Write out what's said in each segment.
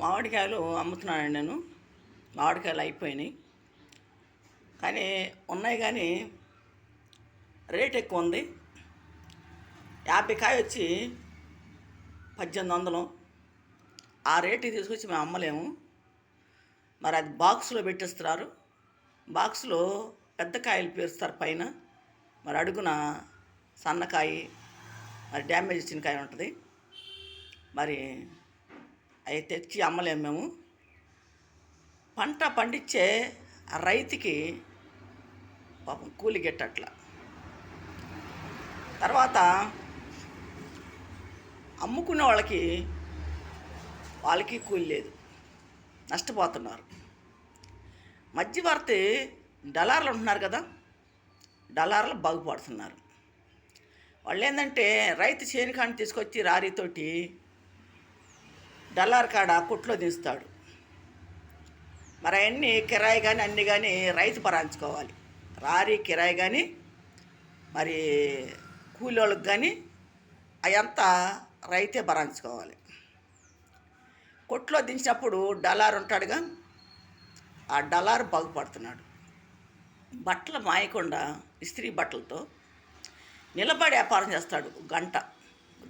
మామిడికాయలు అమ్ముతున్నానండి నేను. మామిడికాయలు అయిపోయినాయి, కానీ ఉన్నాయి, కానీ రేట్ ఎక్కువ ఉంది. 50 కాయ వచ్చి 1800. ఆ రేటుకి తీసుకొచ్చి మేము అమ్మలేము. మరి అది బాక్స్లో పెట్టిస్తున్నారు. బాక్స్లో పెద్ద కాయలు పేరుస్తారు పైన, మరి అడుగున సన్నకాయ, మరి డ్యామేజ్ ఇచ్చిన కాయ ఉంటుంది. మరి అవి తెచ్చి అమ్మలేము మేము. పంట పండించే రైతుకి పాపం కూలి గిట్టట్ల. తర్వాత అమ్ముకునే వాళ్ళకి కూలి లేదు, నష్టపోతున్నారు. మధ్యవర్తి డలార్లు ఉంటున్నారు కదా, డలార్లు బాగుపడుతున్నారు. వాళ్ళు ఏంటంటే రైతు చేనుకాడిని తీసుకొచ్చి రారీతోటి డల్లార్ కాడ కుట్లో దించుతాడు. మరి అవన్నీ కిరాయి కానీ అన్నీ కానీ రైతు భరాయించుకోవాలి. రారీ కిరాయి కానీ మరి కూలోళ్ళకి కానీ అవంతా రైతే భరాయించుకోవాలి. కొట్లో దించినప్పుడు డలార్ ఉంటాడుగా, ఆ డలార్ బాగుపడుతున్నాడు. బట్టలు మాయకుండా ఇస్త్రీ బట్టలతో నిలబడి వ్యాపారం చేస్తాడు.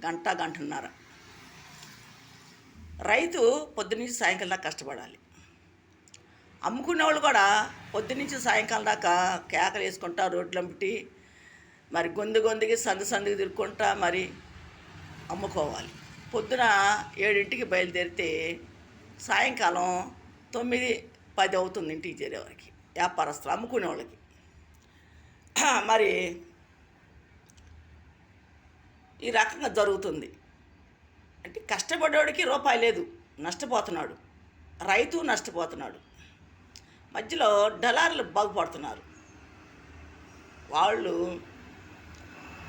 గంటన్నర. రైతు పొద్దునుంచి సాయంకాలం దాకా కష్టపడాలి. అమ్ముకునే వాళ్ళు కూడా పొద్దునుంచి సాయంకాలం దాకా కేకలు వేసుకుంటా రోడ్లంబట్టి మరి గొంతుకి సందుకి తిరుక్కుంటా మరి అమ్ముకోవాలి. పొద్దున 7ంటికి బయలుదేరితే సాయంకాలం 9-10 అవుతుంది ఇంటికి చేరేవారికి, వ్యాపారస్తులు అమ్ముకునే వాళ్ళకి. మరి ఈ రకంగా జరుగుతుంది. అంటే కష్టపడేవాడికి రూపాయి లేదు, నష్టపోతున్నాడు. రైతు నష్టపోతున్నాడు. మధ్యలో డలార్లు బాగుపడుతున్నారు.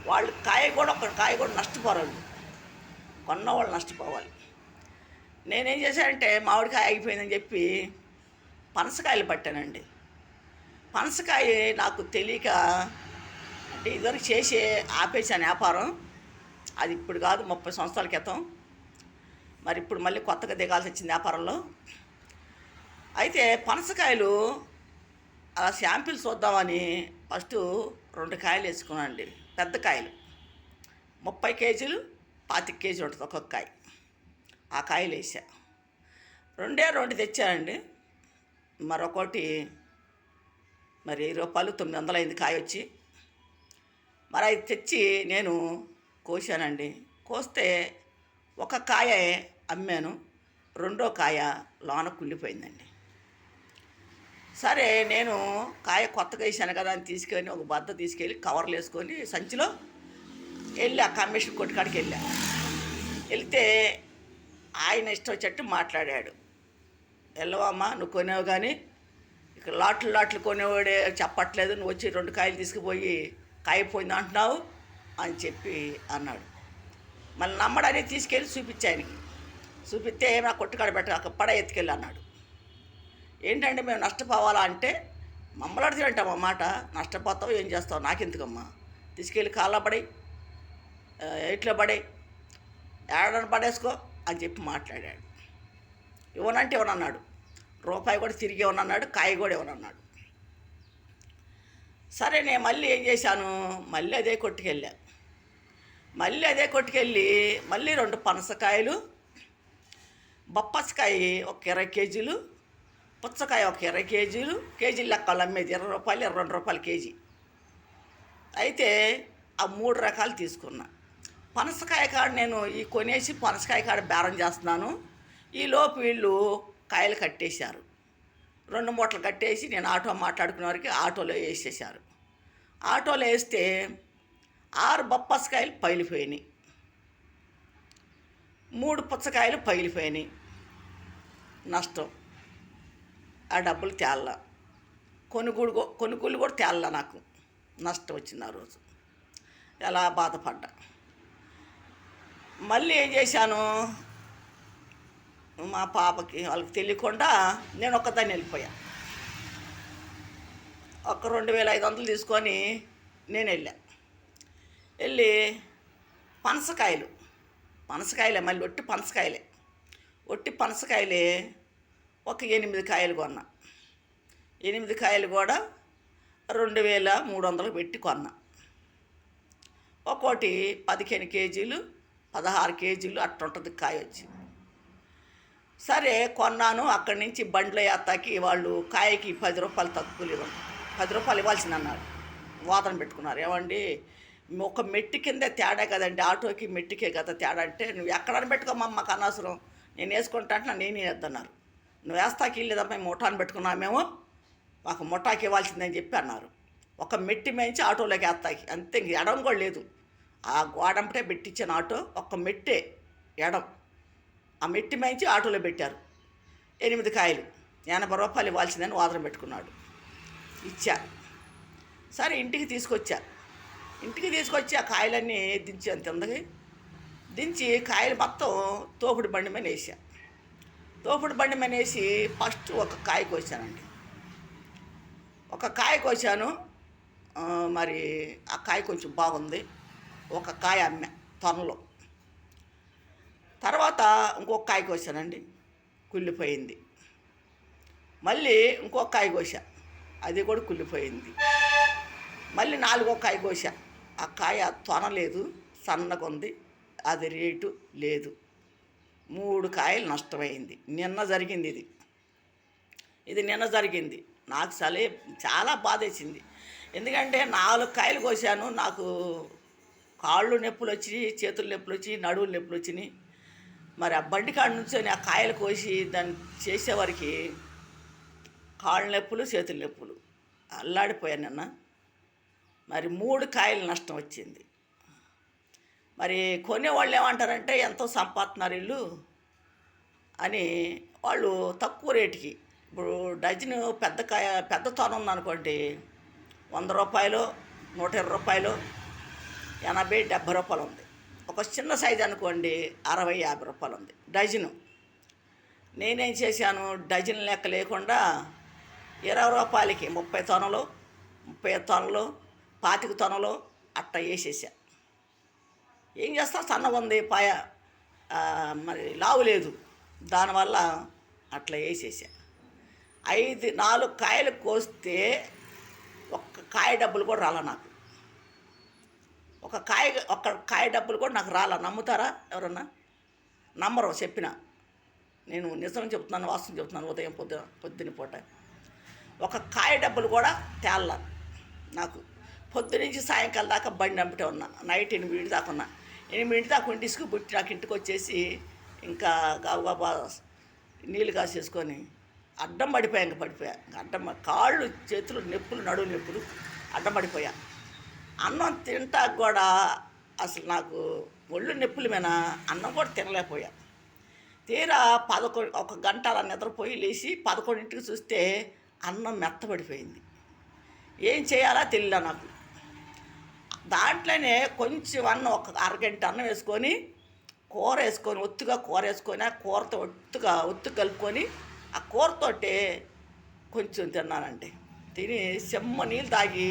వాళ్ళు కాయ కూడా నష్టపోరాడు, కొన్నవాళ్ళు నష్టపోవాలి. నేనేం చేశానంటే మామిడికాయ అయిపోయిందని చెప్పి పనసకాయలు పట్టానండి. పనసకాయ నాకు తెలియక, అంటే ఇదివరకు చేసి ఆపేసాను వ్యాపారం. అది ఇప్పుడు కాదు, 30 సంవత్సరాల క్రితం. మరి ఇప్పుడు మళ్ళీ కొత్తగా దిగాల్సి వచ్చింది వ్యాపారంలో. అయితే పనసకాయలు అలా శాంపిల్ చూద్దామని ఫస్ట్ 2 కాయలు వేసుకున్నానండి. పెద్ద కాయలు 30 కేజీలు 25 కేజీలు ఉంటుంది ఒక్కొక్క కాయ. ఆ కాయలు వేసా. 2 తెచ్చానండి. మరొకటి మరి రూపాయలు 900 అయింది కాయ వచ్చి. మరి అది తెచ్చి నేను కోసానండి. కోస్తే ఒక కాయ అమ్మాను, 2వ కాయ లోన కుళ్ళిపోయిందండి. సరే నేను కాయ కొత్తగా వేసాను కదా అని తీసుకొని ఒక బద్ద తీసుకెళ్ళి కవర్లు వేసుకొని సంచిలో వెళ్ళా. కమిషన్ కొట్టుకాడికి వెళ్తే ఆయన ఇష్టం వచ్చేట్టు మాట్లాడాడు. వెళ్ళవమ్మా, నువ్వు కొనేవు కానీ ఇక్కడ లాట్లు కొనేవాడే చెప్పట్లేదు, నువ్వు వచ్చి 2 కాయలు తీసుకుపోయి కాయ పోయింది అంటున్నావు అని చెప్పి అన్నాడు. మళ్ళీ నమ్మడానికి తీసుకెళ్ళి చూపించాయనికి. చూపిస్తే నా కొట్టుకాడ పెట్ట పడ ఎత్తుకెళ్ళి అన్నాడు. ఏంటంటే మేము నష్టపోవాలా అంటే, మమ్మలాడితే అంటాం ఆ మాట. నష్టపోతావు, ఏం చేస్తావు, నాకెందుకమ్మా, తీసుకెళ్ళి కాళ్ళ పడి ఇట్లా పడే ఏడని పడేసుకో అని చెప్పి మాట్లాడాడు. ఇవ్వనంటే ఇవ్వనన్నాడు, రూపాయి కూడా తిరిగి ఇవ్వనన్నాడు, కాయ కూడా ఇవ్వనన్నాడు. సరే నేను మళ్ళీ ఏం చేశాను, మళ్ళీ అదే కొట్టుకెళ్ళి మళ్ళీ 2 పనసకాయలు, బొప్పసకాయ ఒక 20 కేజీలు, పుచ్చకాయ ఒక 20 కేజీలు, కేజీలు లెక్కలు అమ్మేది 20 రూపాయలు 22 రూపాయలు కేజీ. అయితే ఆ 3 రకాలు తీసుకున్నా. పనసకాయ కాడ నేను ఈ కొనేసి పనసకాయ కాడ బేరం చేస్తున్నాను. ఈలోపు వీళ్ళు కాయలు కట్టేశారు. 2 మూటలు కట్టేసి నేను ఆటో మాట్లాడుకునే వరకు ఆటోలో వేసేసారు. ఆటోలో వేస్తే 6 బొప్పసకాయలు పగిలిపోయినాయి, 3 పుచ్చకాయలు పగిలిపోయినాయి. నష్టం. ఆ డబ్బులు తేళ్ళ, కొనుగోలు కూడా తేళ్ళ. నాకు నష్టం వచ్చింది ఆ రోజు. ఎలా బాధపడ్డా. మళ్ళీ ఏం చేశాను, మా పాపకి వాళ్ళకి తెలియకుండా నేను ఒక్కదాన్ని వెళ్ళిపోయా. ఒక 2500 తీసుకొని నేను వెళ్ళి పనసకాయలే మళ్ళీ ఒట్టి పనసకాయలే ఒట్టి పనసకాయలే ఒక 8 కాయలు కొన్నా. 8 కాయలు కూడా 2300 పెట్టి కొన్నా. ఒక్కోటి 15 కేజీలు 16 కేజీలు అట్టుంటుంది కాయ వచ్చి. సరే కొన్నాను. అక్కడి నుంచి బండ్లో వేస్తాకి వాళ్ళు కాయకి 10 రూపాయలు తక్కువ లేదు, 10 రూపాయలు ఇవ్వాల్సింది అన్నారు. వాదన పెట్టుకున్నారు. ఏమండి ఒక మెట్టి కిందే తేడా కదండి, ఆటోకి మెట్టికే కదా తేడా అంటే, నువ్వు ఎక్కడని పెట్టుకోమా మాకు అనవసరం, నేను వేసుకుంటా అంటే నేనే వేద్దన్నారు. నువ్వు వేస్తాకి వెళ్ళేదమ్మా, మేము ముఠాన్ని పెట్టుకున్నామేమో, మాకు ముఠాకి ఇవ్వాల్సిందని చెప్పి అన్నారు. ఒక మెట్టి మేంచి ఆటోలోకి వేస్తాకి అంతే, ఇంక ఎడం కూడా లేదు. ఆ గోడంపటే పెట్టించిన ఆటో ఒక్క మెట్టే ఎడం, ఆ మెట్టి మేంచి ఆటోలో పెట్టారు. 8 కాయలు 80 రూపాయలు ఇవ్వాల్సిందని వాదన పెట్టుకున్నాడు. ఇచ్చా. సరే ఇంటికి తీసుకొచ్చి ఆ కాయలన్నీ దించి అంత అందకి దించి కాయలు మొత్తం తోపుడు బండి మీద వేసా. తోపుడు బండి మీద వేసి ఫస్ట్ ఒక కాయ కోసానండి. ఒక కాయ కోసాను. మరి ఆ కాయ కొంచెం బాగుంది. ఒక కాయ అమ్మా తొనలో. తర్వాత ఇంకొక కాయ కోసానండి, కుళ్ళిపోయింది. మళ్ళీ ఇంకొక కాయ కోసా, అది కూడా కుళ్ళిపోయింది. మళ్ళీ 4వ కాయ కోసా, ఆ కాయ తొనలేదు, సన్నగా ఉంది, అది రేటు లేదు. 3 కాయలు నష్టమైంది. నిన్న జరిగింది ఇది నిన్న జరిగింది. నాకు చాలా బాధేసింది. ఎందుకంటే 4 కాయలు కోసాను. నాకు కాళ్ళు నొప్పులు వచ్చినాయి, చేతులు నొప్పులు వచ్చినాయి, నడువులు నొప్పులు వచ్చినాయి. మరి ఆ బండి కాడ నుంచొని ఆ కాయలు కోసి దాన్ని చేసేవారికి కాళ్ళు నొప్పులు, చేతులు నొప్పులు అల్లాడిపోయాను నిన్న. మరి 3 కాయలు నష్టం వచ్చింది. మరి కొనేవాళ్ళు ఏమంటారంటే ఎంతో సంపాదిస్తున్నారు వీళ్ళు అని, వాళ్ళు తక్కువ రేటుకి. ఇప్పుడు డజను పెద్ద తొన ఉందనుకోండి, 100 రూపాయలు, 120 రూపాయలు, 80, 70 రూపాయలు ఉంది. ఒక చిన్న సైజు అనుకోండి 60, 50 రూపాయలు ఉంది డజను. నేనేం చేశాను, డజన్ లెక్క లేకుండా 20 రూపాయలకి 30 తొనలు, 35 తొనలు, 25 తొనలు అట్ట వేసేసా. ఏం చేస్తా, సన్నగా ఉంది పాయ, మరి లావు లేదు, దానివల్ల అట్లా వేసేసా. 4 కాయలు కోస్తే ఒక్క కాయ డబ్బులు కూడా రాలా నాకు. ఒక కాయ డబ్బులు కూడా నాకు రాలా. నమ్ముతారా ఎవరన్నా? నమ్మరు. చెప్పిన నేను నిజం చెప్తున్నాను, వాస్తవం చెప్తున్నాను. ఉదయం పొద్దున పూట ఒక కాయ డబ్బులు కూడా తేళ్ళ నాకు. పొద్దునుంచి సాయంకాలం దాకా బండి అమ్మటే ఉన్నా. నైట్ 8 దాకా ఉన్నా. 8 దాకా ఇంటికి పుట్టి నాకు ఇంటికి వచ్చేసి ఇంకా గాబా నీళ్ళు కాసేసుకొని అడ్డం పడిపోయా. కాళ్ళు చేతులు నొప్పులు, నడువు నొప్పులు, అడ్డం పడిపోయా. అన్నం తింటాక కూడా అసలు నాకు ఒళ్ళు నొప్పుల మీద అన్నం కూడా తినలేకపోయా. తీరా 1 గంట అలా నిద్రపోయి లేచి 11ంటికి చూస్తే అన్నం మెత్తబడిపోయింది. ఏం చేయాలో తెలియదు నాకు. దాంట్లోనే కొంచెం అన్నం, ఒక అరగంట అన్నం వేసుకొని ఒత్తుగా కూర వేసుకొని, ఆ కూరతో ఒత్తు కలుపుకొని ఆ కూరతోటే కొంచెం తిన్నానండి. తిని చెమ్మ నీళ్ళు తాగి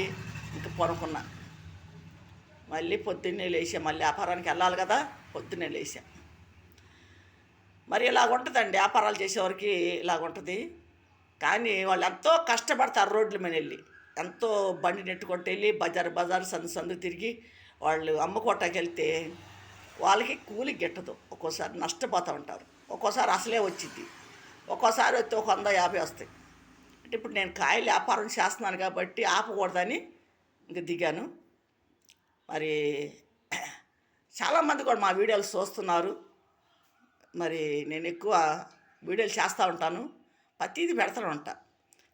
ఇంక పడుకున్నా. మళ్ళీ పొద్దున్నే లేచా. మళ్ళీ వ్యాపారానికి వెళ్ళాలి కదా, పొద్దున్నే లేచా. మరి ఇలాగుంటుందండి వ్యాపారాలు చేసేవారికి, ఇలాగుంటుంది. కానీ వాళ్ళు ఎంతో కష్టపడతారు. రోడ్ల మీద వెళ్ళి ఎంతో బండి నెట్టుకుంటూ వెళ్ళి బజారు సందు తిరిగి వాళ్ళు అమ్ముకోటానికి వెళ్తే వాళ్ళకి కూలి గిట్టదు. ఒక్కోసారి నష్టపోతూ ఉంటారు, ఒక్కోసారి అసలే వచ్చింది, ఒక్కోసారి వస్తే ఒక 150 వస్తాయి. అంటే ఇప్పుడు నేను కాయలు వ్యాపారం చేస్తున్నాను కాబట్టి ఆపకూడదని ఇంక దిగాను. మరి చాలామంది కూడా మా వీడియోలు చూస్తున్నారు. మరి నేను ఎక్కువ వీడియోలు చేస్తూ ఉంటాను, ప్రతిదీ పెడతాను ఉంటా.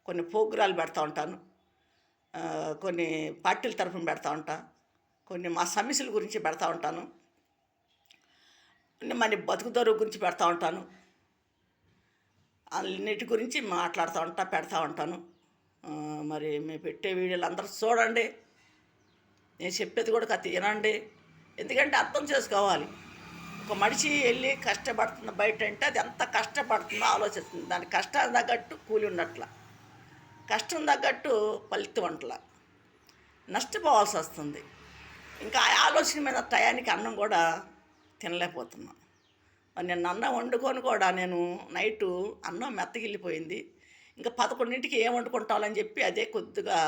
కొన్ని ప్రోగ్రాలు పెడతా ఉంటాను, కొన్ని పార్టీల తరఫున పెడతా ఉంటా, కొన్ని మా సమస్యల గురించి పెడతా ఉంటాను, కొన్ని మన బతుకుదొరువు గురించి పెడతా ఉంటాను. అన్నిటి గురించి పెడతా ఉంటాను. మరి మేము పెట్టే వీడియోలు అందరూ చూడండి. నేను చెప్పేది కూడా కథ వినండి. ఎందుకంటే అర్థం చేసుకోవాలి. ఒక మనిషి వెళ్ళి కష్టపడుతున్న బయట అంటే అది ఎంత కష్టపడుతుందో ఆలోచిస్తుంది. దాని కష్టానికి తగ్గట్టు కూలి ఉన్నట్ల, కష్టం తగ్గట్టు ఫలితం వంటల నష్టపోవాల్సి వస్తుంది. ఇంకా ఆ ఆలోచన మీద టయానికి అన్నం కూడా తినలేకపోతున్నాం. నిన్న అన్నం వండుకొని కూడా నేను నైటు అన్నం మెత్తగిల్లిపోయింది. ఇంకా 11కి ఏం వండుకుంటామని చెప్పి అదే కొద్దిగా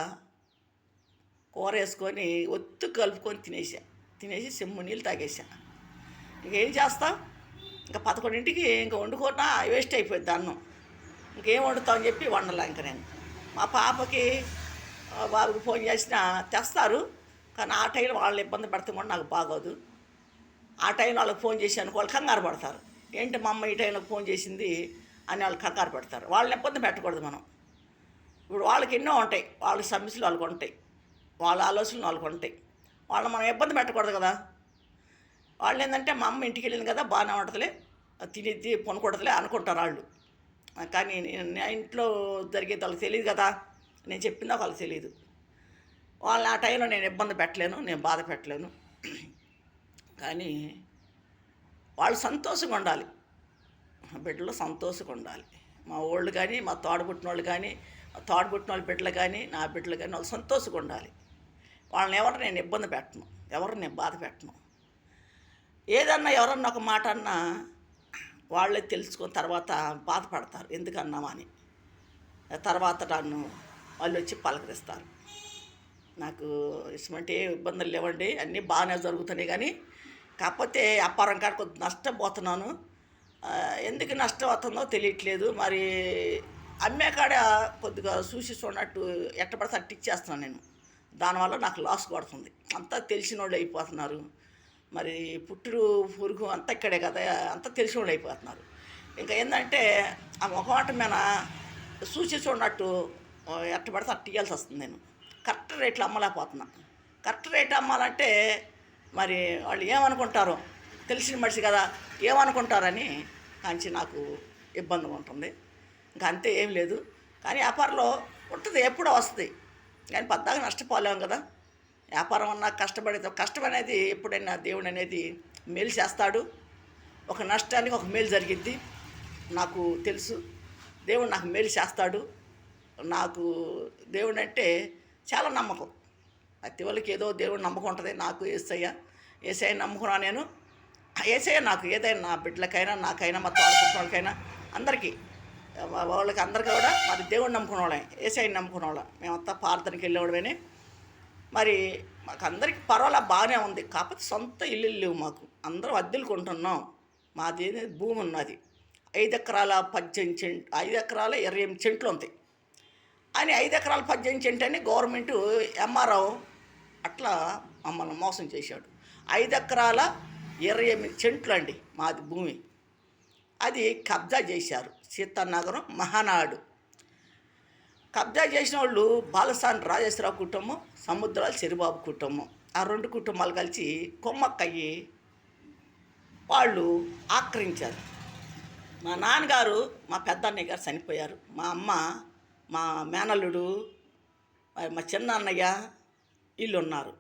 కూర వేసుకొని ఒత్తుగా కలుపుకొని తినేసా. తినేసి చెంబు నీళ్ళు తాగేసా. ఇంకేం చేస్తాం, ఇంకా 11కి ఇంకా వండుకున్నా వేస్ట్ అయిపోయింది అన్నం. ఇంకేం వండుతామని చెప్పి వండలే ఇంక నేను. మా పాపకి బాబుకి ఫోన్ చేసినా తెస్తారు, కానీ ఆ టైంలో వాళ్ళని ఇబ్బంది పెడితే కూడా నాకు బాగోదు. ఆ టైంలో వాళ్ళకి ఫోన్ చేశాను, వాళ్ళు కంగారు పడతారు. ఏంటి మా అమ్మ ఈ టైంలోకి ఫోన్ చేసింది అని వాళ్ళు కంగారు పెడతారు. వాళ్ళని ఇబ్బంది పెట్టకూడదు మనం. ఇప్పుడు వాళ్ళకి ఎన్నో ఉంటాయి, వాళ్ళ సమస్యలు వాళ్ళకు ఉంటాయి, వాళ్ళ ఆలోచనలు వాళ్ళకు ఉంటాయి. వాళ్ళని మనం ఇబ్బంది పెట్టకూడదు కదా. వాళ్ళు ఏంటంటే మా అమ్మ ఇంటికి వెళ్ళింది కదా, బాగానే ఉంటుందిలే, తినిద్ది కొనుక్കൂడదులే అనుకుంటారు వాళ్ళు. కానీ నా ఇంట్లో జరిగేది వాళ్ళకి తెలియదు కదా, నేను చెప్పిందా వాళ్ళకి తెలియదు. వాళ్ళని ఆ టైంలో నేను ఇబ్బంది పెట్టలేను, నేను బాధ పెట్టలేను. కానీ వాళ్ళు సంతోషంగా ఉండాలి, బిడ్డలు సంతోషంగా ఉండాలి. మా వాళ్ళు కానీ, మా తోడబుట్టిన వాళ్ళు కానీ, మా తోడబుట్టిన వాళ్ళ బిడ్డలు కానీ, నా బిడ్డలు కానీ వాళ్ళు సంతోషంగా ఉండాలి. వాళ్ళని ఎవరు నేను ఇబ్బంది పెట్టను, ఎవరు నేను బాధ పెట్టను. ఏదన్నా ఎవరన్నా ఒక మాట అన్నా వాళ్ళే తెలుసుకున్న తర్వాత బాధపడతారు, ఎందుకన్నామని. తర్వాత నన్ను వాళ్ళు వచ్చి పలకరిస్తారు. నాకు ఇటువంటి ఇబ్బందులు లేవండి, అన్నీ బాగానే జరుగుతున్నాయి. కానీ కాకపోతే వ్యాపారం కాడ కొద్ది నష్టపోతున్నాను. ఎందుకు నష్టం అవుతుందో తెలియట్లేదు. మరి అమ్మే కాడ కొద్దిగా చూసి చూడనట్టు ఎట్టబడితే అట్టు ఇచ్చేస్తున్నాను నేను. దానివల్ల నాకు లాస్ కొడుతుంది. అంతా తెలిసిన వాళ్ళు అయిపోతున్నారు. మరి పుట్టుడు పురుగు అంతా ఇక్కడే కదా, అంతా తెలిసిన వాళ్ళు అయిపోతున్నారు. ఇంకా ఏంటంటే ఆ మొహమాట మీద చూసి చూడనట్టు ఎట్టబడితే అట్టు ఇవ్వాల్సి వస్తుంది. నేను కరెక్ట్ రేట్లు అమ్మలేకపోతున్నా. కరెక్ట్ రేట్ అమ్మాలంటే మరి వాళ్ళు ఏమనుకుంటారో, తెలిసిన మనిషి కదా, ఏమనుకుంటారని కాంచి నాకు ఇబ్బందిగా ఉంటుంది. ఇంకా అంతే, ఏం లేదు. కానీ వ్యాపారంలో ఉంటుంది, ఎప్పుడో వస్తుంది. కానీ పెద్దగా నష్టపోలేము కదా. వ్యాపారం అన్నా కష్టం అనేది ఎప్పుడైనా దేవుడు అనేది మేలు చేస్తాడు. ఒక నష్టానికి ఒక మేలు జరిగిద్ది, నాకు తెలుసు. దేవుడు నాకు మేలు చేస్తాడు. నాకు దేవుడు అంటే చాలా నమ్మకం. ప్రతి వాళ్ళకి ఏదో దేవుడు నమ్మకం ఉంటుంది. నాకు ఏసయ్య నమ్ముకున్నా నేను. ఏసయ్య నాకు ఏదైనా, నా బిడ్డలకైనా, నాకైనా, మా తోడపుట్టిన వాళ్ళకైనా, అందరికీ వాళ్ళకి అందరికీ కూడా మరి దేవుడు నమ్ముకునే వాళ్ళం, ఏసయ్యని నమ్ముకునే వాళ్ళం. మేమంతా ప్రార్థనకి వెళ్ళేవాడమేనే. మరి మాకు అందరికీ పర్వాలా బాగానే ఉంది. కాకపోతే సొంత ఇల్లు లేవు మాకు, అందరం అద్దెలు కొంటున్నాం. మాది భూమి ఉన్నది 5 ఎకరాల 18 సెంట్, 5 ఎకరాల 28 సెంట్లు ఉంటాయి అని. 5 ఎకరాల 18 సెంట్ అని గవర్నమెంటు ఎంఆర్ఓ అట్లా మమ్మల్ని మోసం చేశాడు. 5 ఎకరాల 28 సెంట్లు అండి మాది భూమి. అది కబ్జా చేశారు. సీతానగరం మహానాడు కబ్జా చేసిన వాళ్ళు బాలసాని రాజేశ్వరరావు కుటుంబం, సముద్రాల చెరిబాబు కుటుంబం. ఆ 2 కుటుంబాలు కలిసి కొమ్మక్కయ్యి వాళ్ళు ఆక్రమించారు. మా నాన్నగారు, మా పెద్దన్నయ్య గారు చనిపోయారు. మా అమ్మ, మా మేనల్లుడు, మా చిన్న అన్నయ్య వీళ్ళున్నారు.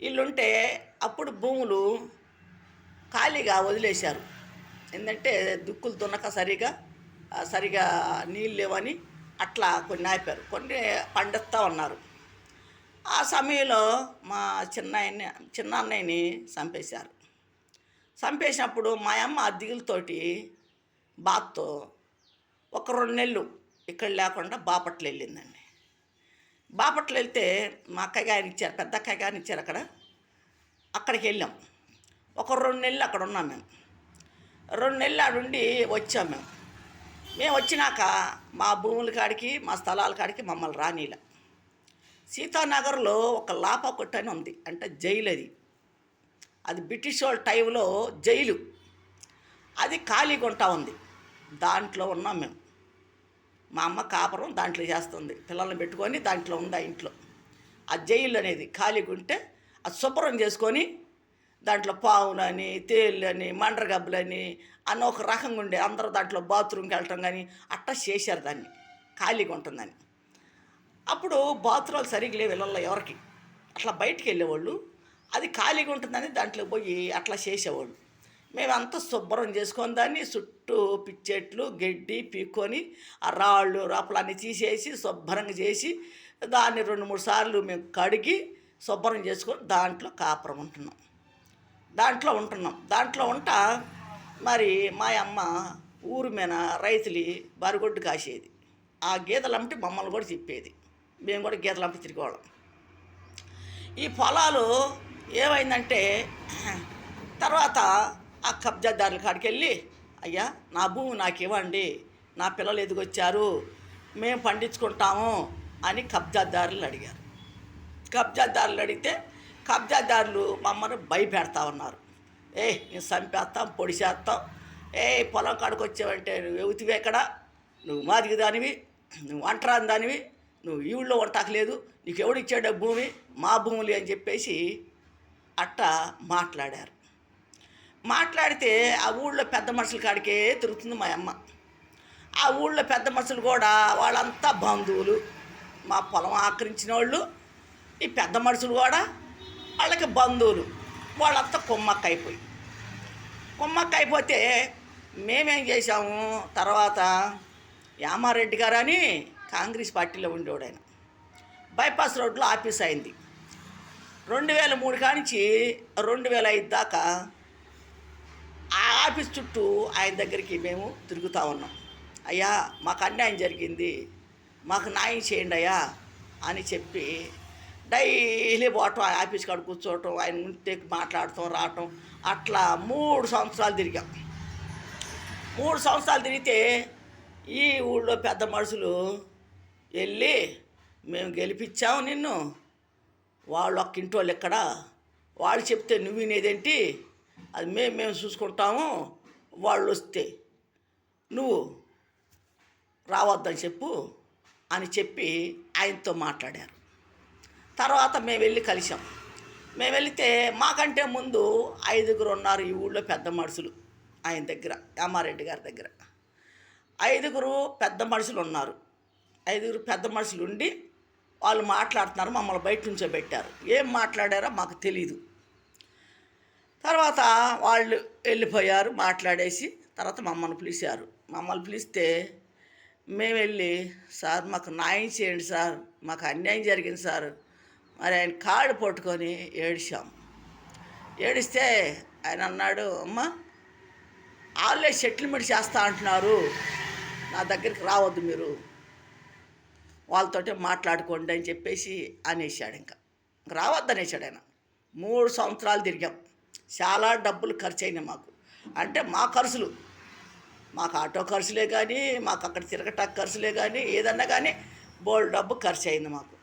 వీళ్ళుంటే అప్పుడు భూములు ఖాళీగా వదిలేశారు. ఏంటంటే దుక్కులు దున్నక సరిగా నీళ్ళు లేవని అట్లా కొన్ని ఆపారు, కొన్ని పండిస్తూ ఉన్నారు. ఆ సమయంలో మా చిన్న అన్నయ్యని చంపేశారు. చంపేసినప్పుడు మా అమ్మ ఆ దిగులతోటి బాధతో ఒక 2 నెలలు ఇక్కడ లేకుండా బాపట్ల వెళ్ళిందండి. బాపట్ల వెళ్తే మా అక్కయ్య గారిని ఇచ్చారు, పెద్ద అక్కయ్య గారిని ఇచ్చారు అక్కడికి వెళ్ళాం. ఒక 2 నెలలు అక్కడ ఉన్నాం మేము. 2 నెలలు ఆడుండి వచ్చాం మేము వచ్చినాక మా భూముల కాడికి, మా స్థలాల కాడికి మమ్మల్ని రానీలా. సీతానగర్లో ఒక లాపా కొట్టు అని ఉంది, అంటే జైలు. అది బ్రిటిష్ వాళ్ళ టైంలో జైలు. అది ఖాళీగా ఉంటా ఉంది. దాంట్లో ఉన్నాం మేము. మా అమ్మ కాపురం దాంట్లో చేస్తుంది, పిల్లల్ని పెట్టుకొని దాంట్లో ఉంది. ఆ ఇంట్లో ఆ జైలు అనేది ఖాళీగా ఉంటే అది శుభ్రం చేసుకొని దాంట్లో పావులని, తేళ్ళని, మండ్రగబ్బులని అన్న ఒక రకంగా ఉండే, అందరూ దాంట్లో బాత్రూమ్కి వెళ్ళటం కానీ అట్టా చేశారు. దాన్ని ఖాళీగా ఉంటుందని. అప్పుడు బాత్రూమ్లు సరిగ్గా లేవు వెళ్ళల్లో ఎవరికి, అట్లా బయటికి వెళ్ళేవాళ్ళు. అది ఖాళీగా ఉంటుందని దాంట్లో పోయి అట్లా చేసేవాళ్ళు. మేమంతా శుభ్రం చేసుకొని దాన్ని చుట్టూ పిచ్చెట్లు గడ్డి పీక్కొని ఆ రాళ్ళు రాపలన్నీ తీసేసి శుభ్రంగా చేసి దాన్ని 2-3 సార్లు మేము కడిగి శుభ్రం చేసుకొని దాంట్లో కాపురం ఉంటున్నాం. దాంట్లో ఉంటా మరి మా అమ్మ ఊరి మీద రైతులు బరిగొడ్డు కాసేది. ఆ గీతలు అమ్మటి మమ్మల్ని కూడా చెప్పేది. మేము కూడా గీతలు అమ్మటి తిరిగేవాళ్ళం. ఈ పొలాలు ఏమైందంటే తర్వాత ఆ కబ్జాదారుల కాడికి వెళ్ళి, అయ్యా నా భూమి నాకు ఇవ్వండి, నా పిల్లలు ఎదిగొచ్చారు, మేము పండించుకుంటాము అని కబ్జాదారులు అడిగారు. కబ్జాదారులు అడిగితే కబ్జాదారులు మమ్మల్ని భయపెడతా ఉన్నారు. నేను చంపేస్తాం, పొడి చేస్తాం, పొలం కాడికి వచ్చావంటే నువ్వు ఎవుతివి ఎక్కడ, నువ్వు మాదిగి దానివి, నువ్వు వంటరాని దానివి, నువ్వు ఈ ఊళ్ళో వంటకలేదు, నీకు ఎవడిచ్చాడు భూమి, మా భూములు అని చెప్పేసి అట్టా మాట్లాడారు. మాట్లాడితే ఆ ఊళ్ళో పెద్ద మనుషుల కాడికే తిరుగుతుంది మా అమ్మ. ఆ ఊళ్ళో పెద్ద మనుషులు కూడా వాళ్ళంతా బంధువులు, మా పొలం ఆక్రమించిన వాళ్ళు. ఈ పెద్ద మనుషులు కూడా వాళ్ళకి బంధువులు, వాళ్ళంతా కొమ్మక్కైపోతే మేమేం చేసాము, తర్వాత యామారెడ్డి గారు అని కాంగ్రెస్ పార్టీలో ఉండేవాడు ఆయన. బైపాస్ రోడ్లో ఆఫీస్ అయింది. 2003 కానించి 2005 దాకా ఆ ఆఫీస్ చుట్టూ ఆయన దగ్గరికి మేము తిరుగుతూ ఉన్నాం. అయ్యా మాకు అన్యాయం జరిగింది, మాకు న్యాయం చేయండి అయ్యా అని చెప్పి డైలీ పోవటం, ఆఫీస్ కాడ కూర్చోవటం, ఆయన ఉంటే మాట్లాడటం రావటం, అట్లా 3 సంవత్సరాలు తిరిగాం. 3 సంవత్సరాలు తిరిగితే ఈ ఊళ్ళో పెద్ద మనుషులు వెళ్ళి, మేము గెలిపించాము నిన్ను, వాళ్ళు ఒక్క ఇంటి వాళ్ళు ఎక్కడ, వాళ్ళు చెప్తే నువ్వు వినేదేంటి, అది మేము చూసుకుంటాము, వాళ్ళు వస్తే నువ్వు రావద్దని చెప్పు అని చెప్పి ఆయనతో మాట్లాడారు. తర్వాత మేము వెళ్ళి కలిసాం. మేము వెళితే మాకంటే ముందు 5 ఉన్నారు ఈ ఊళ్ళో పెద్ద మనుషులు ఆయన దగ్గర, యామారెడ్డి గారి దగ్గర 5 పెద్ద మనుషులు ఉన్నారు. 5 పెద్ద మనుషులు ఉండి వాళ్ళు మాట్లాడుతున్నారు, మమ్మల్ని బయట నుంచో పెట్టారు. ఏం మాట్లాడారో మాకు తెలీదు. తర్వాత వాళ్ళు వెళ్ళిపోయారు మాట్లాడేసి. తర్వాత మమ్మల్ని పిలిచారు. మమ్మల్ని పిలిస్తే మేము వెళ్ళి, సార్ మాకు న్యాయం చేయండి సార్, మాకు అన్యాయం జరిగింది సార్, మరి ఆయన కాళ్ళు పట్టుకొని ఏడిచాం. ఏడిస్తే ఆయన అన్నాడు, అమ్మ వాళ్ళే సెటిల్మెంట్ చేస్తా అంటున్నారు, నా దగ్గరికి రావద్దు, మీరు వాళ్ళతోటే మాట్లాడుకోండి అని చెప్పేసి అనేసాడు. ఇంకా రావద్దు అనేసాడు ఆయన. 3 సంవత్సరాలు తిరిగాం. చాలా డబ్బులు ఖర్చు అయినాయి మాకు. అంటే మా ఖర్చులు, మాకు ఆటో ఖర్చులే కానీ, మాకు అక్కడ తిరగటానికి ఖర్చులే కానీ, ఏదన్నా కానీ బోల్డ్ డబ్బు ఖర్చు అయింది మాకు.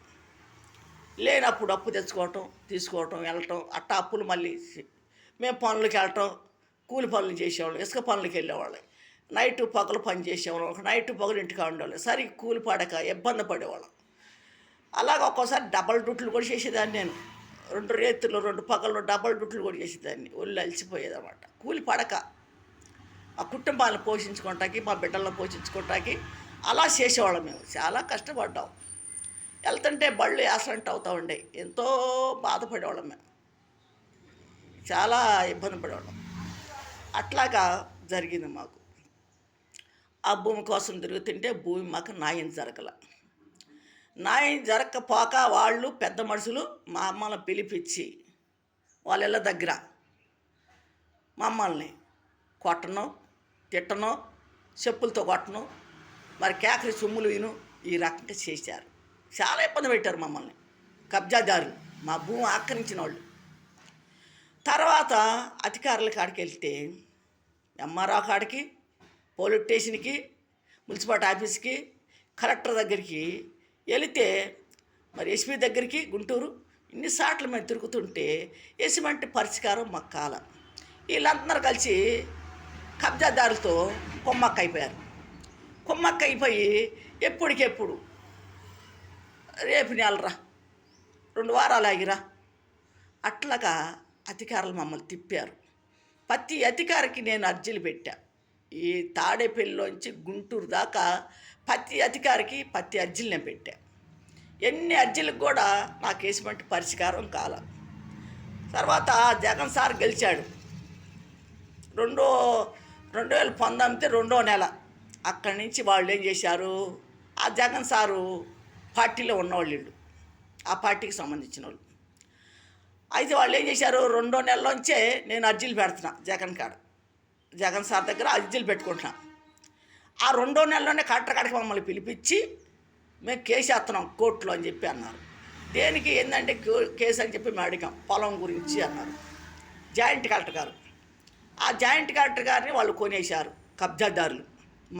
లేనప్పుడు అప్పు తెచ్చుకోవటం, తీసుకోవటం, వెళ్ళటం, అట్టా అప్పులు. మళ్ళీ మేము పనులకి వెళ్ళటం, కూలి పనులు చేసేవాళ్ళం, ఇసుక పనులకి వెళ్ళేవాళ్ళం, నైటు పగలు పని చేసేవాళ్ళం, నైటు పగలు ఇంటికి ఉండేవాళ్ళం, సరిగ్గా కూలి పడక ఇబ్బంది పడేవాళ్ళం. అలాగే ఒక్కోసారి డబల్ డ్యూట్లు కూడా చేసేదాన్ని నేను. 2 రేతులు 2 పగలు డబల్ డ్యూట్లు కూడా చేసేదాన్ని. ఒళ్ళు అలసిపోయేదన్నమాట. కూలి పడక ఆ కుటుంబాలను పోషించుకోవటానికి, మా బిడ్డలను పోషించుకోవటానికి అలా చేసేవాళ్ళం. మేము చాలా కష్టపడ్డాం. వెళ్తుంటే బళ్ళు యాక్సిడెంట్ అవుతూ ఉండే, ఎంతో బాధపడేవాళ్ళం మేము, చాలా ఇబ్బంది పడేవాళ్ళం. అట్లాగా జరిగింది మాకు. ఆ భూమి కోసం తిరుగుతుంటే భూమి మాకు న్యాయం జరగల. న్యాయం జరగకపోక వాళ్ళు పెద్ద మనుషులు మమ్మల్ని పిలిపించి వాళ్ళ ఇళ్ళ దగ్గర మమ్మల్ని కొట్టను, తిట్టను, చెప్పులతో కొట్టను, మరి కేకరి సొమ్ములు విను, ఈ రకంగా చేశారు. చాలా ఇబ్బంది పెట్టారు మమ్మల్ని కబ్జాదారులు, మా భూమి ఆక్రమించిన వాళ్ళు. తర్వాత అధికారుల కాడికి వెళ్తే ఎంఆర్ఓ కాడికి, పోలీస్ స్టేషన్కి, మున్సిపాలిటీ ఆఫీస్కి, కలెక్టర్ దగ్గరికి వెళితే, మరి ఎస్పీ దగ్గరికి గుంటూరు, ఇన్నిసార్లు మేము తిరుగుతుంటే ఎటువంటి పరిష్కారం మాకు కాల. వీళ్ళందరూ కలిసి కబ్జాదారులతో కొమ్మక్కైపోయారు. కొమ్మక్కైపోయి ఎప్పటికెప్పుడు రేపు నెలరా, 2 వారాలు ఆగిరా, అట్లాగా అధికారులు మమ్మల్ని తిప్పారు. ప్రతి అధికారికి నేను అర్జీలు పెట్టా. ఈ తాడేపల్లిలోంచి గుంటూరు దాకా ప్రతి అధికారికి ప్రతి అర్జీలు నేను పెట్టా. ఎన్ని అర్జీలకు కూడా నాకు ఎటువంటి పరిష్కారం కాల. తర్వాత జగన్ సార్ గెలిచాడు. 2019 2వ నెల. అక్కడి నుంచి వాళ్ళు ఏం చేశారు, ఆ జగన్ సారు పార్టీలో ఉన్నవాళ్ళు వీళ్ళు, ఆ పార్టీకి సంబంధించిన వాళ్ళు. అయితే వాళ్ళు ఏం చేశారు, 2వ నెలలోంచే నేను అర్జీలు పెడుతున్నా జగన్ కాడ. జగన్ సార్ దగ్గర అర్జీలు పెట్టుకుంటున్నాం. ఆ 2వ నెలలోనే కలెక్టర్ కాడికి మమ్మల్ని పిలిపించి మేము కేసు వేస్తున్నాం కోర్టులో అని చెప్పి అన్నారు. దేనికి ఏంటంటే కేసు అని చెప్పి మేము అడిగాం, పొలం గురించి అన్నారు జాయింట్ కలెక్టర్ గారు. ఆ జాయింట్ కలెక్టర్ గారిని వాళ్ళు కొనేశారు కబ్జాదారులు,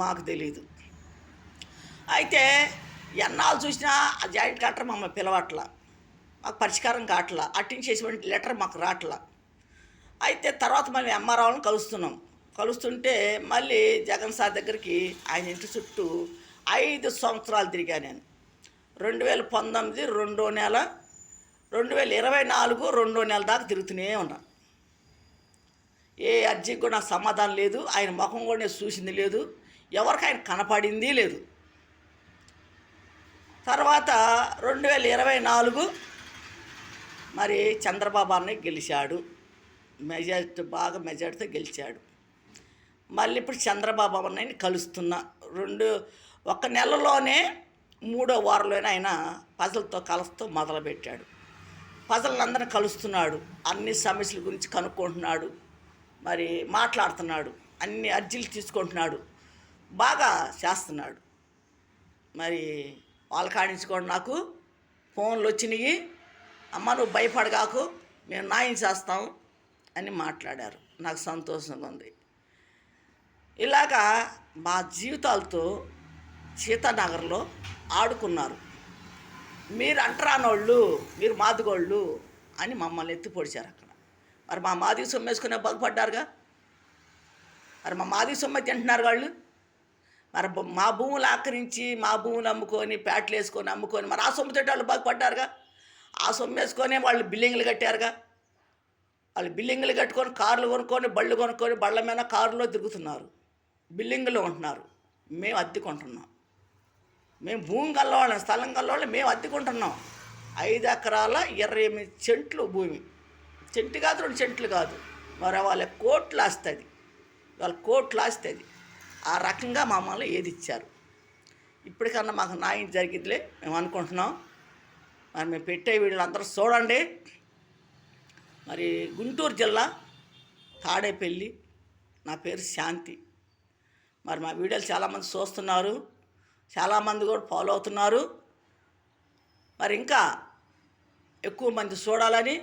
మాకు తెలియదు. అయితే ఎన్నాళ్ళు చూసినా ఆ జాయింట్ కలెక్టర్ మమ్మల్ని పిలవట్లా, మాకు పరిష్కారం కావట్లా, అట్టించేటువంటి లెటర్ మాకు రావట్లా. అయితే తర్వాత మళ్ళీ ఎంఆర్ఓలను కలుస్తుంటే మళ్ళీ జగన్ సార్ దగ్గరికి ఆయన ఇంటి చుట్టూ 5 సంవత్సరాలు తిరిగా నేను. 2019 2వ నెల, 2024 2వ నెల దాకా తిరుగుతూనే ఉన్నా. ఏ అర్జీకి కూడా నాకు సమాధానం లేదు, ఆయన ముఖం కూడా నేను చూసింది లేదు, ఎవరికి ఆయన కనపడింది లేదు. తర్వాత 2024 మరి చంద్రబాబు అన్నయ్య గెలిచాడు, బాగా మెజార్టీతో గెలిచాడు. మళ్ళీ ఇప్పుడు చంద్రబాబు అన్నయ్యని కలుస్తున్నా. 1 నెలలోనే 3వ వారంలోనే ఆయన ప్రజలతో కలుస్తూ మొదలుపెట్టాడు. ప్రజలందరినీ కలుస్తున్నాడు, అన్ని సమస్యల గురించి కనుక్కుంటున్నాడు, మరి మాట్లాడుతున్నాడు, అన్ని అర్జీలు తీసుకుంటున్నాడు, బాగా చేస్తున్నాడు. మరి వాళ్ళ కాడించుకోండి, నాకు ఫోన్లు వచ్చినాయి, అమ్మ నువ్వు భయపడగాకు, మేము న్యాయం చేస్తాం అని మాట్లాడారు. నాకు సంతోషంగా ఉంది. ఇలాగా మా జీవితాలతో సీతానగర్లో ఆడుకున్నారు. మీరు అంటరానోళ్ళు, మీరు మాదిగోళ్ళు అని మమ్మల్ని ఎత్తి పొడిచారు అక్కడ. మరి మా మాదిగ సొమ్ము వేసుకునే బాగుపడ్డారుగా, మరి మా మాదిగ సొమ్ము తింటున్నారు వాళ్ళు. మరి మా భూములు ఆక్రమించి మా భూములు అమ్ముకొని ప్యాట్లు వేసుకొని అమ్ముకొని మరి ఆ సొమ్ము తింటే వాళ్ళు బాగుపడ్డారుగా. ఆ సొమ్ము వేసుకొని వాళ్ళు బిల్డింగ్లు కట్టారుగా. వాళ్ళు బిల్డింగ్లు కట్టుకొని కార్లు కొనుక్కొని బళ్ళు కొనుక్కొని బళ్ళ మీద కారులో తిరుగుతున్నారు, బిల్డింగ్లో ఉంటున్నారు. మేము అద్దెకుంటున్నాం. మేము భూమి గల్లవాళ్ళం, స్థలం గల్లవాళ్ళం, మేము అద్దెకుంటున్నాం. 5 ఎకరాల 28 సెంట్లు భూమి, సెంటు కాదు 2 సెంట్లు కాదు, మరి వాళ్ళ కోట్లు వస్తుంది, వాళ్ళ కోట్లు వస్తుంది. ఆ రకంగా మమ్మల్ని ఏది ఇచ్చారు. ఇప్పటికన్నా మాకు న్యాయం జరిగిద్దిలే మేము అనుకుంటున్నాం. మరి మేము పెట్టే వీడియోలు అందరూ చూడండి. మరి గుంటూరు జిల్లా తాడేపల్లి, నా పేరు శాంతి. మరి మా వీడియోలు చాలామంది చూస్తున్నారు, చాలామంది కూడా ఫాలో అవుతున్నారు. మరి ఇంకా ఎక్కువ మంది చూడాలని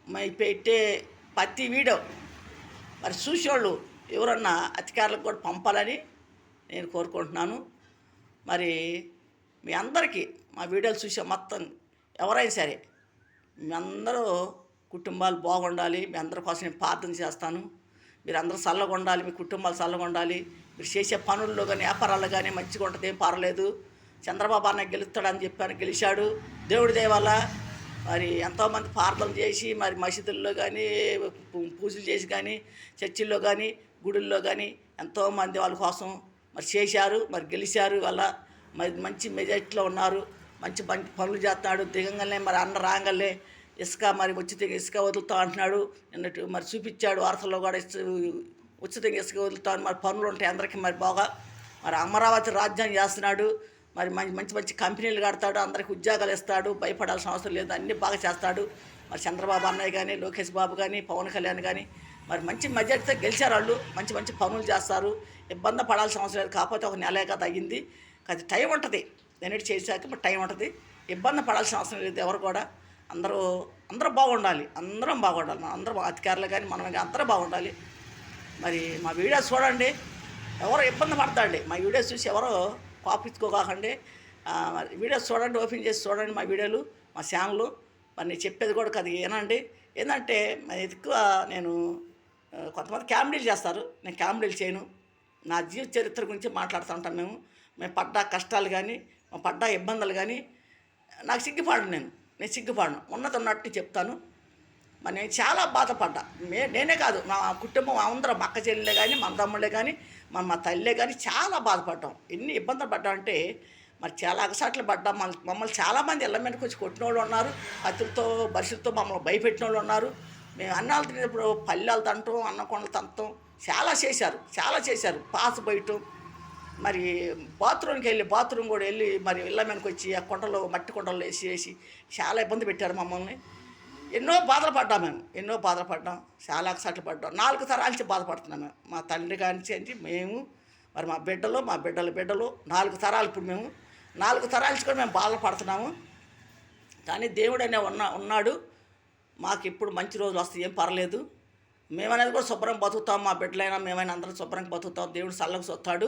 మరి పెట్టే ప్రతి వీడియో మరి చూసేవాళ్ళు ఎవరన్నా అధికారులకు కూడా పంపాలని నేను కోరుకుంటున్నాను. మరి మీ అందరికీ మా వీడియోలు చూసే మొత్తం ఎవరైనా సరే మీ అందరూ కుటుంబాలు బాగుండాలి, మీ అందరి కోసం నేను ప్రార్థన చేస్తాను. మీరు అందరూ చల్లగా ఉండాలి, మీ కుటుంబాలు చల్లగా ఉండాలి. మీరు చేసే పనుల్లో కానీ వ్యాపారాల్లో కానీ మంచిగా ఉంటుంది, ఏం పర్వాలేదు. చంద్రబాబు అన్నయ్య గెలుస్తాడని చెప్పాను, గెలిచాడు దేవుడి దయ వల్ల. మరి ఎంతోమంది ప్రార్థనలు చేసి మరి మసీదుల్లో కానీ పూజలు చేసి కానీ చర్చిల్లో కానీ గుడుల్లో కానీ ఎంతోమంది వాళ్ళ కోసం మరి చేశారు, మరి గెలిచారు. వాళ్ళ మరి మంచి మెజారిటీలో ఉన్నారు, మంచి పనులు చేస్తున్నాడు. దిగంగానే మరి అన్న రాగలే ఇసుక మరి ఉచితంగా ఇసుక వదులుతా అంటున్నాడు. నిన్నట్టు మరి చూపించాడు వార్తల్లో కూడా, ఉచితంగా ఇసుక వదులుతాను. మరి పనులు ఉంటాయి అందరికీ మరి బాగా. మరి అమరావతి రాజ్యాన్ని చేస్తున్నాడు. మరి మంచి మంచి కంపెనీలు కడతాడు, అందరికి ఉద్యోగాలు ఇస్తాడు, భయపడాల్సిన అవసరం లేదు, అన్నీ బాగా చేస్తాడు. మరి చంద్రబాబు అన్నయ్య కానీ లోకేష్ బాబు కానీ పవన్ కళ్యాణ్ కానీ మరి మంచి మెజార్టీతో గెలిచారు. వాళ్ళు మంచి మంచి పనులు చేస్తారు, ఇబ్బంది పడాల్సిన అవసరం లేదు. కాకపోతే 1 నెలే కదా అయ్యింది, అది టైం ఉంటుంది, ఎన్నిటి చేసాక మరి టైం ఉంటుంది, ఇబ్బంది పడాల్సిన అవసరం లేదు. ఎవరు కూడా అందరూ బాగుండాలి, అందరం బాగుండాలి, మనం అందరం అధికారులు కానీ మనం కానీ అందరూ బాగుండాలి. మరి మా వీడియోస్ చూడండి, ఎవరో ఇబ్బంది పడతాండి, మా వీడియోస్ చూసి ఎవరో కాపించుకోకండి. వీడియోస్ చూడండి, ఓపెన్ చేసి చూడండి మా వీడియోలు, మా ఛానల్. మరి నేను చెప్పేది కూడా కదా ఏనండి. ఏంటంటే ఎక్కువ నేను కొంతమంది కామెడీలు చేస్తారు, నేను కామెడీలు చేయను. నా జీవిత చరిత్ర గురించి మాట్లాడుతూ ఉంటాం. మేము పడ్డ కష్టాలు కానీ మేము పడ్డ ఇబ్బందులు కానీ నాకు నేను సిగ్గుపడను, ఉన్నట్టు చెప్తాను. మరి నేను చాలా బాధపడ్డా, నేనే కాదు నా కుటుంబం అందరం, మా అక్క చెల్లెలే కానీ మన తమ్ముళ్ళే కానీ మా తల్లే కానీ చాలా బాధపడ్డాం. ఎన్ని ఇబ్బందులు పడ్డామంటే మరి చాలా అగసాట్లు పడ్డాం. మమ్మల్ని చాలామంది ఇళ్ళ మీదకి వచ్చి కొట్టిన వాళ్ళు ఉన్నారు, కత్తులతో బరుసులతో మమ్మల్ని భయపెట్టిన వాళ్ళు ఉన్నారు. మేము అన్నాలు తినేటప్పుడు పల్లెలు తంటాం, అన్నకొండలు తంటాం, చాలా చేశారు. పాస్ బయటం, మరి బాత్రూమ్ కూడా వెళ్ళి మరి ఇళ్ళ మీదకి వచ్చి ఆ కొండలో మట్టి కొండలు వేసి చాలా ఇబ్బంది పెట్టారు మమ్మల్ని. ఎన్నో బాధలు పడ్డాం మేము, ఎన్నో బాధలు పడ్డాం, చాలా సట్లు పడ్డాం. 4 తరాల నుంచి బాధపడుతున్నాం మేము. మా తండ్రి కానించి మేము, మరి మా బిడ్డలు, మా బిడ్డల బిడ్డలు, 4 తరాలు ఇప్పుడు మేము 4 తరాల నుంచి కూడా మేము బాధపడుతున్నాము. కానీ దేవుడు అనే ఉన్నాడు. మాకు ఇప్పుడు మంచి రోజులు వస్తాయి, ఏం పర్లేదు. మేమనేది కూడా శుభ్రంగా బతుకుతాం, మా బిడ్డలైనా మేమైనా అందరం శుభ్రంగా బతుకుతాం. దేవుడు చల్లగా చూస్తాడు,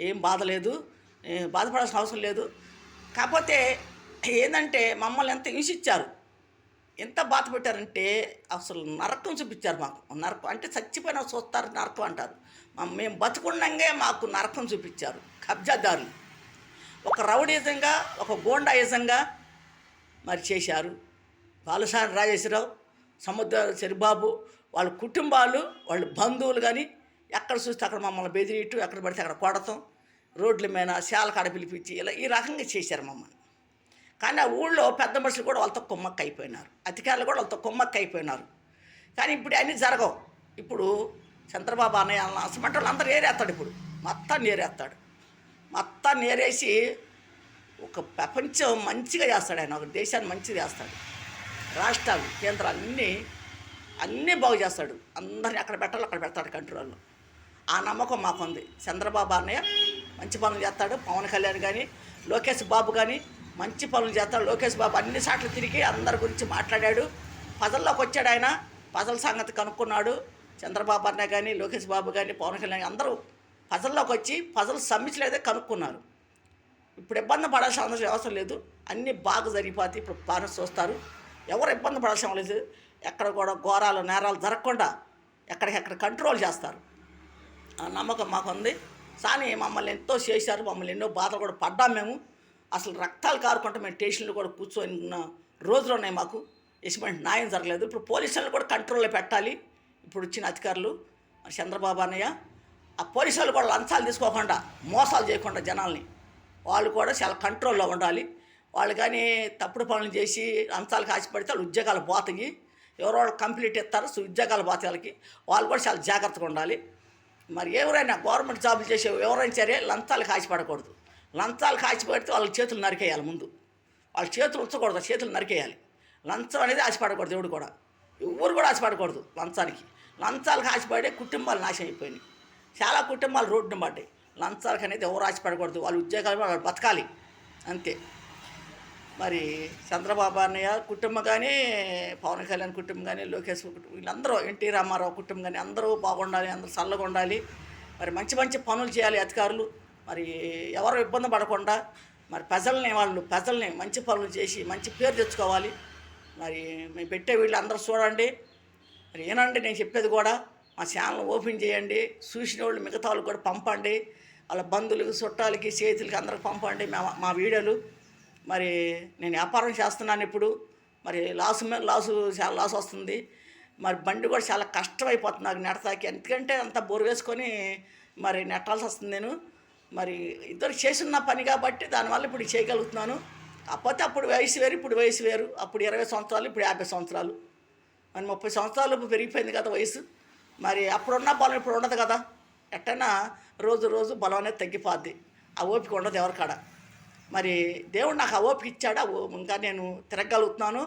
ఏం బాధ లేదు, బాధపడాల్సిన అవసరం లేదు. కాకపోతే ఏంటంటే మమ్మల్ని ఎంత హింసించారు, ఎంత బాధ పెట్టారంటే అసలు నరకం చూపించారు మాకు. నరకం అంటే చచ్చిపోయినా చూస్తారు, నరకం అంటారు. మేము బతుకుండంగా మాకు నరకం చూపించారు కబ్జాదారులు. ఒక రౌడీజంగా, ఒక గోండాయిజంగా మరి చేశారు. బాలసాని రాజేశ్వరరావు, సముద్ర చెరిబాబు, వాళ్ళ కుటుంబాలు, వాళ్ళ బంధువులు కానీ ఎక్కడ చూస్తే అక్కడ మమ్మల్ని బెదిరియటం, ఎక్కడ పడితే అక్కడ కొడతాం, రోడ్ల మీద శాల కాడ పిలిపించి ఇలా ఈ రకంగా చేశారు మమ్మల్ని. కానీ ఆ ఊళ్ళో పెద్ద మనుషులు కూడా వాళ్ళతో కుమ్మక్క అయిపోయినారు, అధికారులు కూడా వాళ్ళతో కుమ్మక్క అయిపోయినారు. కానీ ఇప్పుడు అన్నీ జరగవు. ఇప్పుడు చంద్రబాబు అన్నయ్య అసమంటే వాళ్ళు అందరూ ఏరేస్తాడు. ఇప్పుడు మొత్తాన్ని ఏరేస్తాడు, మొత్తాన్ని ఏరేసి ఒక ప్రపంచం మంచిగా చేస్తాడు ఆయన. ఒక దేశాన్ని మంచిగా చేస్తాడు, రాష్ట్రాలు కేంద్రాలు అన్నీ బాగు చేస్తాడు. అందరినీ అక్కడ పెట్టాలి, అక్కడ పెడతాడు కంట్రోల్లో. ఆ నమ్మకం మాకుంది. చంద్రబాబు అన్నయ్య మంచి పనులు చేస్తాడు. పవన్ కళ్యాణ్ కానీ, లోకేష్ బాబు కానీ మంచి పనులు చేస్తాడు. లోకేష్ బాబు అన్ని సార్లు తిరిగి అందరి గురించి మాట్లాడాడు, ప్రజల్లోకి వచ్చాడు. ఆయన ప్రజల సంగతి కనుక్కున్నాడు. చంద్రబాబు అన్నయ్య కానీ, లోకేష్ బాబు కానీ, పవన్ కళ్యాణ్ అందరూ ప్రజల్లోకి వచ్చి ప్రజలు సమస్యలేదే కనుక్కున్నారు. ఇప్పుడు ఇబ్బంది పడాల్సిన అవసరం లేదు, అన్నీ బాగా జరిగిపోతే ఇప్పుడు బాగా చూస్తారు. ఎవరు ఇబ్బంది పడాల్సిన లేదు. ఎక్కడ కూడా ఘోరాలు నేరాలు జరగకుండా ఎక్కడికెక్కడ కంట్రోల్ చేస్తారు. ఆ నమ్మకం మాకు ఉంది. కానీ మమ్మల్ని ఎంతో చేశారు, మమ్మల్ని ఎన్నో బాధలు కూడా పడ్డాం మేము. అసలు రక్తాలు కారుకుంటే మేము స్టేషన్లో కూడా కూర్చొని రోజులు ఉన్నాయి మాకు. ఎటువంటి న్యాయం జరగలేదు. ఇప్పుడు పోలీసులను కూడా కంట్రోల్లో పెట్టాలి. ఇప్పుడు వచ్చిన అధికారులు చంద్రబాబు అన్నయ్య, ఆ పోలీసులు కూడా లంచాలు తీసుకోకుండా, మోసాలు చేయకుండా జనాల్ని, వాళ్ళు కూడా చాలా కంట్రోల్లో ఉండాలి. వాళ్ళు కానీ తప్పుడు పనులు చేసి లంచాలు కాసిపడితే వాళ్ళు ఉద్యోగాలు పోతాయి. ఎవరో కంప్లీట్ ఇస్తారు ఉద్యోగాలు పోతాయి వాళ్ళకి. వాళ్ళు కూడా చాలా జాగ్రత్తగా ఉండాలి. మరి ఎవరైనా గవర్నమెంట్ జాబులు చేసే ఎవరైనా సరే లంచాలు కాసిపడకూడదు. లంచాలు కాసిపడితే వాళ్ళ చేతులు నరికేయాలి. ముందు వాళ్ళ చేతులు ఉంచకూడదు, చేతులు నరికేయాలి. లంచం అనేది ఆశపడకూడదు. దేవుడు కూడా ఎవరు కూడా ఆశపడకూడదు లంచానికి. లంచాలు ఆశపడే కుటుంబాలు నాశనం అయిపోయినాయి. చాలా కుటుంబాలు రోడ్డున పడ్డాయి. లంచాలకు అనేది ఎవరు ఆశపడకూడదు. వాళ్ళ ఉద్యోగాలు వాళ్ళు బతకాలి అంతే. మరి చంద్రబాబు అన్నయ్య కుటుంబం కానీ, పవన్ కళ్యాణ్ కుటుంబం కానీ, లోకేష్ కుటుంబం, వీళ్ళందరూ ఎన్టీ రామారావు కుటుంబం కానీ అందరూ బాగుండాలి, అందరూ చల్లగా ఉండాలి. మరి మంచి మంచి పనులు చేయాలి అధికారులు. మరి ఎవరు ఇబ్బంది పడకుండా మరి ప్రజల్ని మంచి పనులు చేసి మంచి పేరు తెచ్చుకోవాలి. మరి మేము పెట్టే వీళ్ళు అందరూ చూడండి. మరి ఏనండి నేను చెప్పేది కూడా, మా ఛానల్ ఓపెన్ చేయండి. చూసిన వాళ్ళు మిగతా వాళ్ళు కూడా పంపండి. వాళ్ళ బంధువులకి, చుట్టాలకి, చేతులకి అందరికి పంపండి మా వీడియోలు. మరి నేను వ్యాపారం చేస్తున్నాను ఇప్పుడు. మరి చాలా లాస్ వస్తుంది. మరి బండి కూడా చాలా కష్టమైపోతుంది నాకు నెడతాకి. ఎందుకంటే అంత బోరు వేసుకొని మరి నెట్టాల్సి వస్తుంది నేను. మరి ఇద్దరు చేసిన పని కాబట్టి దానివల్ల ఇప్పుడు చేయగలుగుతున్నాను. కాకపోతే అప్పుడు వయసు వేరు, ఇప్పుడు వయసు వేరు. అప్పుడు 20 సంవత్సరాలు, ఇప్పుడు 50 సంవత్సరాలు. మరి 30 సంవత్సరాలు పెరిగిపోయింది కదా వయసు. మరి అప్పుడున్న బలం ఇప్పుడు ఉండదు కదా. ఎట్టైనా రోజు బలం అనేది తగ్గిపోద్ది. ఆ ఓపిక ఉండదు ఎవరికాడ. మరి దేవుడు నాకు ఆ ఓపిక ఇచ్చాడు. ఇంకా నేను తిరగలుగుతున్నాను.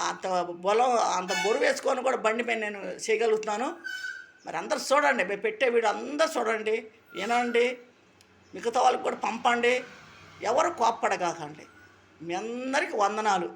అంత బలం, అంత బొరువు వేసుకొని కూడా బండి మీద నేను చేయగలుగుతున్నాను. మరి అందరు చూడండి, మేము పెట్టే వీడియో అందరు చూడండి, వినండి, మిగతా వాళ్ళకి కూడా పంపండి. ఎవరు కోప్పడగాకండి. మీ అందరికీ వందనాలు.